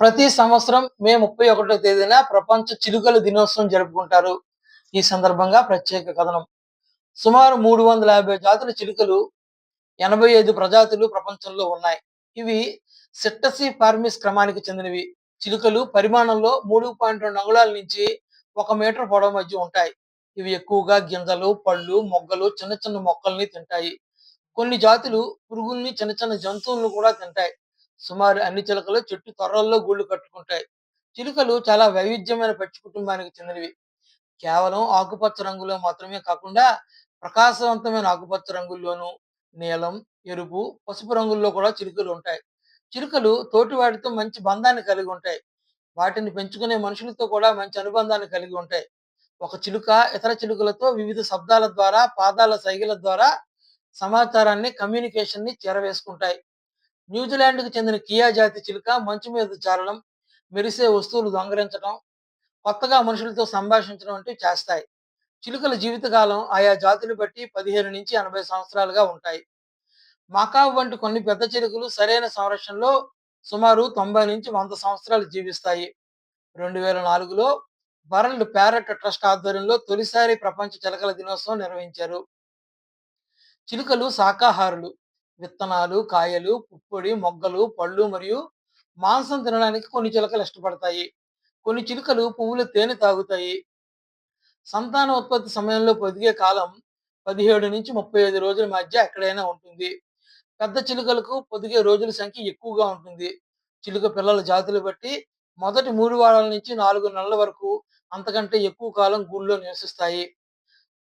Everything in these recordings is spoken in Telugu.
ప్రతి సంవత్సరం మే 31 తేదీన ప్రపంచ చిలుకల దినోత్సవం జరుపుకుంటారు. ఈ సందర్భంగా ప్రత్యేక కథనం. సుమారు 350 జాతుల చిలుకలు, 85 ప్రజాతులు ప్రపంచంలో ఉన్నాయి. ఇవి సిట్టసి ఫార్మిస్ క్రమానికి చెందినవి. చిలుకలు పరిమాణంలో 3.2 అంగుళాల నుంచి 1 మీటర్ పొడవు మధ్య ఉంటాయి. ఇవి ఎక్కువగా గింజలు, పళ్ళు, మొగ్గలు, చిన్న చిన్న మొక్కల్ని తింటాయి. కొన్ని జాతులు పురుగుల్ని, చిన్న చిన్న జంతువులను కూడా తింటాయి. సుమారు అన్ని చిలుకలు చెట్టు తొర్రల్లో గూళ్ళు కట్టుకుంటాయి. చిలుకలు చాలా వైవిధ్యమైన పక్షి కుటుంబానికి చెందినవి. కేవలం ఆకుపచ్చ రంగులో మాత్రమే కాకుండా ప్రకాశవంతమైన ఆకుపచ్చ రంగుల్లోనూ, నీలం, ఎరుపు, పసుపు రంగుల్లో కూడా చిలుకలు ఉంటాయి. చిలుకలు తోటి వాటితో మంచి బంధాన్ని కలిగి ఉంటాయి. వాటిని పెంచుకునే మనుషులతో కూడా మంచి అనుబంధాన్ని కలిగి ఉంటాయి. ఒక చిలుక ఇతర చిలుకలతో వివిధ శబ్దాల ద్వారా, పాదాల సైగల ద్వారా సమాచారాన్ని, కమ్యూనికేషన్‌ని చేరవేసుకుంటాయి. న్యూజిలాండ్‌కి చెందిన కియా జాతి చిలుక మంచు మీద జారడం, మెరిసే వస్తువులు దొంగిలించడం, కొత్తగా మనుషులతో సంభాషించడం వంటివి చేస్తాయి. చిలుకల జీవితకాలం ఆయా జాతులు బట్టి 15-80 సంవత్సరాలుగా ఉంటాయి. మకావ్ వంటి కొన్ని పెద్ద చిలుకలు సరైన సంరక్షణలో సుమారు 90-100 సంవత్సరాలు జీవిస్తాయి. 2004లో వరల్డ్ ప్యారట్ ట్రస్ట్ ఆధ్వర్యంలో తొలిసారి ప్రపంచ చిలకల దినోత్సవం నిర్వహించారు. చిలుకలు శాకాహారులు. విత్తనాలు, కాయలు, పుప్పొడి, మొగ్గలు, పళ్ళు మరియు మాంసం తినడానికి కొన్ని చిలుకలు ఇష్టపడతాయి. కొన్ని చిలుకలు పువ్వుల తేనె తాగుతాయి. సంతానోత్పత్తి సమయంలో పొదిగే కాలం 17-35 రోజుల మధ్య ఎక్కడైనా ఉంటుంది. పెద్ద చిలుకలకు పొదిగే రోజుల సంఖ్య ఎక్కువగా ఉంటుంది. చిలుక పిల్లల జాతులు బట్టి మొదటి 3 వారాల నుంచి 4 నెలల వరకు, అంతకంటే ఎక్కువ కాలం గూడులో నివసిస్తాయి.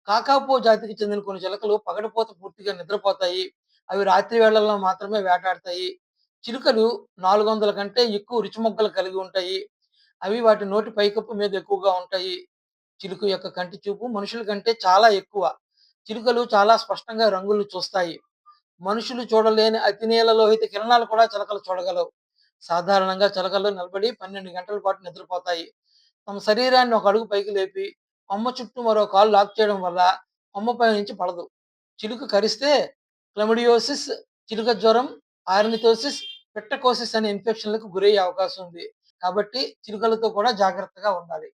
కాకాపో జాతికి చెందిన కొన్ని చిలుకలు పగటిపూట పూర్తిగా నిద్రపోతాయి. అవి రాత్రి వేళల్లో మాత్రమే వేటాడతాయి. చిలుకలు 400 కంటే ఎక్కువ రుచి మొగ్గలు కలిగి ఉంటాయి. అవి వాటి నోటి పైకప్పు మీద ఎక్కువగా ఉంటాయి. చిలుక యొక్క కంటి చూపు మనుషుల కంటే చాలా ఎక్కువ. చిలుకలు చాలా స్పష్టంగా రంగులు చూస్తాయి. మనుషులు చూడలేని అతి నీల లోహిత కిరణాలు కూడా చిలకలు చూడగలవు. సాధారణంగా చిలకలు నిలబడి 12 గంటల పాటు నిద్రపోతాయి. తమ శరీరాన్ని ఒక అడుగు పైకి లేపి కొమ్మ చుట్టూ మరో కాలు లాక్ చేయడం వల్ల కొమ్మపై నుంచి పడదు. చిలుక కరిస్తే క్లమిడియోసిస్, చిలుక జ్వరం, ఆర్నిథోసిస్, పిట్టకోసిస్ అనే ఇన్ఫెక్షన్లకు గురయ్యే అవకాశం ఉంది. కాబట్టి చిలుకలతో కూడా జాగ్రత్తగా ఉండాలి.